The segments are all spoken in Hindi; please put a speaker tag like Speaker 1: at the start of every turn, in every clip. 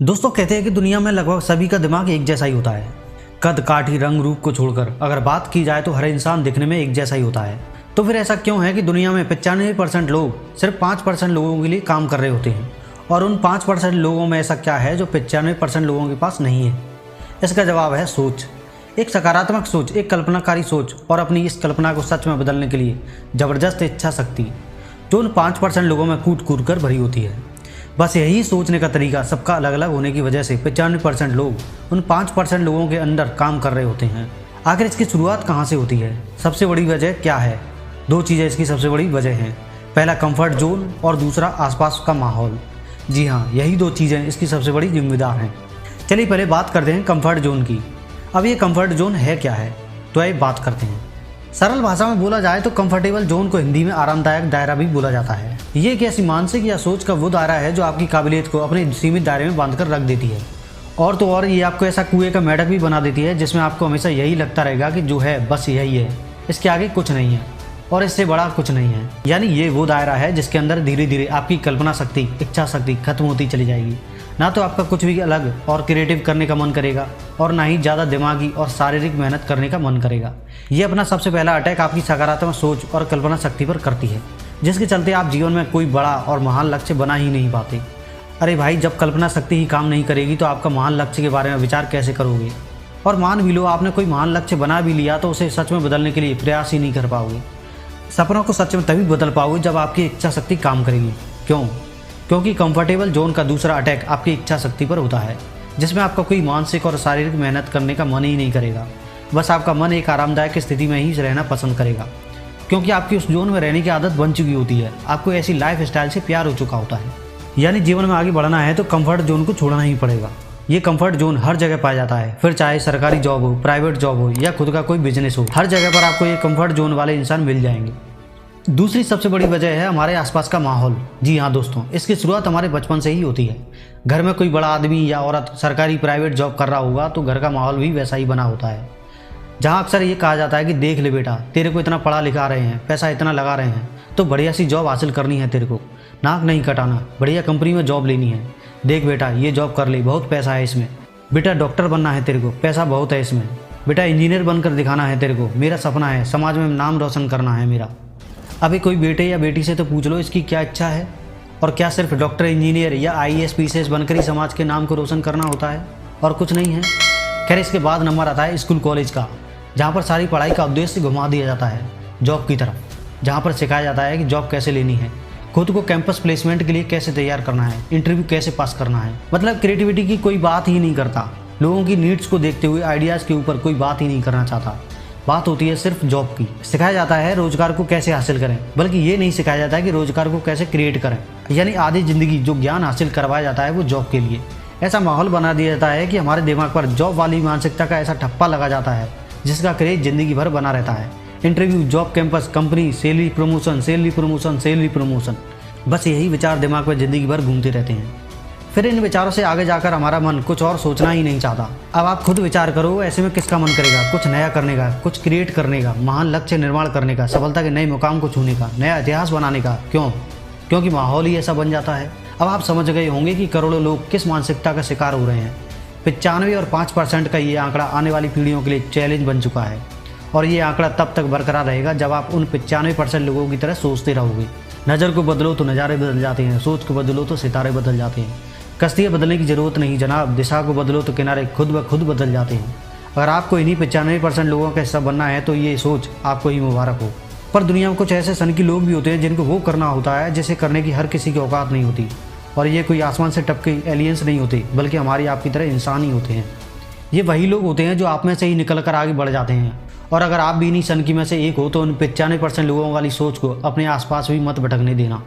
Speaker 1: दोस्तों कहते हैं कि दुनिया में लगभग सभी का दिमाग एक जैसा ही होता है। कद काठी रंग रूप को छोड़कर अगर बात की जाए तो हर इंसान दिखने में एक जैसा ही होता है। तो फिर ऐसा क्यों है कि दुनिया में 95% लोग सिर्फ 5% लोगों के लिए काम कर रहे होते हैं, और उन 5% लोगों में ऐसा क्या है जो 95% लोगों के पास नहीं है? इसका जवाब है सोच। एक सकारात्मक सोच, एक कल्पनाकारी सोच और अपनी इस कल्पना को सच में बदलने के लिए ज़बरदस्त इच्छा शक्ति जो उन 5% लोगों में कूट कूट कर भरी होती है। बस यही सोचने का तरीका सबका अलग अलग होने की वजह से 95% लोग उन 5% लोगों के अंदर काम कर रहे होते हैं। आखिर इसकी शुरुआत कहाँ से होती है? सबसे बड़ी वजह क्या है? दो चीज़ें इसकी सबसे बड़ी वजह हैं। पहला कंफर्ट जोन और दूसरा आसपास का माहौल। जी हाँ, यही दो चीज़ें इसकी सबसे बड़ी जिम्मेदार हैं। चलिए पहले बात करते हैं कंफर्ट जोन की। अब ये कंफर्ट जोन है क्या है, तो आइए बात करते हैं। सरल भाषा में बोला जाए तो कंफर्टेबल जोन को हिंदी में आरामदायक दायरा भी बोला जाता है। ये एक ऐसी मानसिक या सोच का वो दायरा है जो आपकी काबिलियत को अपने सीमित दायरे में बांध कर रख देती है। और तो और ये आपको ऐसा कुएं का मेढक भी बना देती है जिसमें आपको हमेशा यही लगता रहेगा कि जो है बस यही है, इसके आगे कुछ नहीं है और इससे बड़ा कुछ नहीं है। यानी ये वो दायरा है जिसके अंदर धीरे धीरे आपकी कल्पना शक्ति, इच्छा शक्ति खत्म होती चली जाएगी। ना तो आपका कुछ भी अलग और क्रिएटिव करने का मन करेगा और ना ही ज़्यादा दिमागी और शारीरिक मेहनत करने का मन करेगा। ये अपना सबसे पहला अटैक आपकी सकारात्मक सोच और कल्पना शक्ति पर करती है, जिसके चलते आप जीवन में कोई बड़ा और महान लक्ष्य बना ही नहीं पाते। अरे भाई, जब कल्पना शक्ति ही काम नहीं करेगी तो आपका महान लक्ष्य के बारे में विचार कैसे करोगे? और मान भी लो आपने कोई महान लक्ष्य बना भी लिया तो उसे सच में बदलने के लिए प्रयास ही नहीं कर पाओगे। सपनों को सच में तभी बदल पाओगे जब आपकी इच्छा शक्ति काम करेगी। क्यों? क्योंकि कंफर्टेबल जोन का दूसरा अटैक आपकी इच्छा शक्ति पर होता है, जिसमें आपका कोई मानसिक और शारीरिक मेहनत करने का मन ही नहीं करेगा। बस आपका मन एक आरामदायक स्थिति में ही रहना पसंद करेगा, क्योंकि आपकी उस जोन में रहने की आदत बन चुकी होती है। आपको ऐसी लाइफ स्टाइल से प्यार हो चुका होता है। यानी जीवन में आगे बढ़ना है तो कंफर्ट जोन को छोड़ना ही पड़ेगा। ये कंफर्ट जोन हर जगह पाया जाता है, फिर चाहे सरकारी जॉब हो, प्राइवेट जॉब हो या खुद का कोई बिजनेस हो, हर जगह पर आपको ये कंफर्ट जोन वाले इंसान मिल जाएंगे। दूसरी सबसे बड़ी वजह है हमारे आसपास का माहौल। जी हाँ दोस्तों, इसकी शुरुआत हमारे बचपन से ही होती है। घर में कोई बड़ा आदमी या औरत सरकारी प्राइवेट जॉब कर रहा होगा तो घर का माहौल भी वैसा ही बना होता है, जहाँ अक्सर ये कहा जाता है कि देख ले बेटा, तेरे को इतना पढ़ा लिखा रहे हैं, पैसा इतना लगा रहे हैं, तो बढ़िया सी जॉब हासिल करनी है तेरे को, नाक नहीं कटाना, बढ़िया कंपनी में जॉब लेनी है। देख बेटा, ये जॉब कर ले, बहुत पैसा है इसमें। बेटा डॉक्टर बनना है तेरे को, पैसा बहुत है इसमें। बेटा इंजीनियर बनकर दिखाना है तेरे को, मेरा सपना है, समाज में नाम रोशन करना है मेरा। अभी कोई बेटे या बेटी से तो पूछ लो इसकी क्या इच्छा है, और क्या सिर्फ डॉक्टर, इंजीनियर या IAS PCS बनकर ही समाज के नाम को रोशन करना होता है और कुछ नहीं है? खैर, इसके बाद नंबर आता है स्कूल कॉलेज का, जहाँ पर सारी पढ़ाई का उद्देश्य घुमा दिया जाता है जॉब की तरफ, जहाँ पर सिखाया जाता है कि जॉब कैसे लेनी है, खुद को कैंपस प्लेसमेंट के लिए कैसे तैयार करना है, इंटरव्यू कैसे पास करना है। मतलब क्रिएटिविटी की कोई बात ही नहीं करता। लोगों की नीड्स को देखते हुए आइडियाज़ के ऊपर कोई बात ही नहीं करना चाहता। बात होती है सिर्फ जॉब की। सिखाया जाता है रोजगार को कैसे हासिल करें, बल्कि ये नहीं सिखाया जाता है कि रोजगार को कैसे क्रिएट करें। यानी आधी जिंदगी जो ज्ञान हासिल करवाया जाता है वो जॉब के लिए। ऐसा माहौल बना दिया जाता है कि हमारे दिमाग पर जॉब वाली मानसिकता का ऐसा ठप्पा लगा जाता है जिसका क्रेज जिंदगी भर बना रहता है। Interview, job, campus, company, salary, promotion, salary, promotion, salary, promotion, बस यही विचार दिमाग में जिंदगी भर घूमते रहते हैं। फिर इन विचारों से आगे जाकर हमारा मन कुछ और सोचना ही नहीं चाहता। अब आप खुद विचार करो, ऐसे में किसका मन करेगा कुछ नया करने का, कुछ क्रिएट करने का, महान लक्ष्य निर्माण करने का, सफलता के नए मुकाम को छूने का, नया इतिहास बनाने का? क्यों? क्योंकि माहौल ही ऐसा बन जाता है। अब आप समझ गए होंगे कि करोड़ों लोग किस मानसिकता का शिकार हो रहे हैं। 95 और 5% का ये आंकड़ा आने वाली पीढ़ियों के लिए चैलेंज बन चुका है, और ये आंकड़ा तब तक बरकरार रहेगा जब आप उन 95% लोगों की तरह सोचते रहोगे। नज़र को बदलो तो नज़ारे बदल जाते हैं, सोच को बदलो तो सितारे बदल जाते हैं। कश्तियाँ बदलने की ज़रूरत नहीं जनाब, दिशा को बदलो तो किनारे खुद ब खुद बदल जाते हैं। अगर आपको इन्हीं 95% लोगों का हिस्सा बनना है तो ये सोच आपको ही मुबारक हो। पर दुनिया में कुछ ऐसे सनकी लोग भी होते हैं जिनको वो करना होता है जिसे करने की हर किसी की औकात नहीं होती। और ये कोई आसमान से टपके एलियंस नहीं होते, बल्कि हमारी आपकी तरह इंसान ही होते हैं। ये वही लोग होते हैं जो आप में से ही निकल कर आगे बढ़ जाते हैं। और अगर आप भी इन्हीं सनकी में से एक हो तो उन 95% लोगों वाली सोच को अपने आसपास भी मत भटकने देना,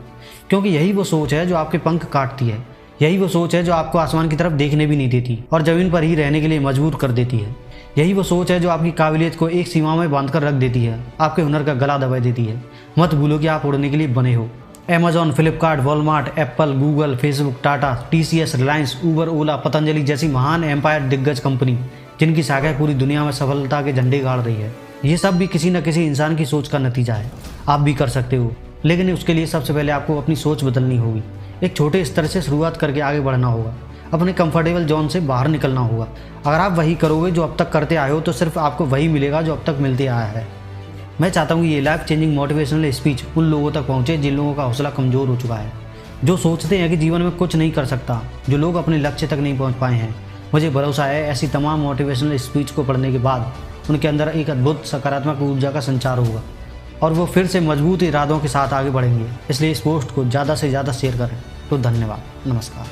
Speaker 1: क्योंकि यही वो सोच है जो आपके पंख काटती है। यही वो सोच है जो आपको आसमान की तरफ देखने भी नहीं देती और ज़मीन पर ही रहने के लिए मजबूर कर देती है। यही वो सोच है जो आपकी काबिलियत को एक सीमा में बांध कर रख देती है, आपके हुनर का गला दबा देती है। मत भूलो कि आप उड़ने के लिए बने हो। Amazon, Flipkart, Walmart, Apple, Google, Facebook, Tata, TCS, Reliance, Uber, Ola, Patanjali जैसी महान एम्पायर दिग्गज कंपनी जिनकी शाखाएं पूरी दुनिया में सफलता के झंडे गाड़ रही है, ये सब भी किसी न किसी इंसान की सोच का नतीजा है। आप भी कर सकते हो, लेकिन उसके लिए सबसे पहले आपको अपनी सोच बदलनी होगी। एक छोटे स्तर से शुरुआत करके आगे बढ़ना होगा। अपने कंफर्टेबल जोन से बाहर निकलना होगा। अगर आप वही करोगे जो अब तक करते आए हो तो सिर्फ आपको वही मिलेगा जो अब तक मिलते आया है। मैं चाहता हूँ कि ये लाइफ चेंजिंग मोटिवेशनल स्पीच उन लोगों तक पहुँचे जिन लोगों का हौसला कमज़ोर हो चुका है, जो सोचते हैं कि जीवन में कुछ नहीं कर सकता, जो लोग अपने लक्ष्य तक नहीं पहुँच पाए हैं। मुझे भरोसा है ऐसी तमाम मोटिवेशनल स्पीच को पढ़ने के बाद उनके अंदर एक अद्भुत सकारात्मक ऊर्जा का संचार होगा और वो फिर से मजबूत इरादों के साथ आगे बढ़ेंगे। इसलिए इस पोस्ट को ज़्यादा से ज़्यादा शेयर करें। तो धन्यवाद, नमस्कार।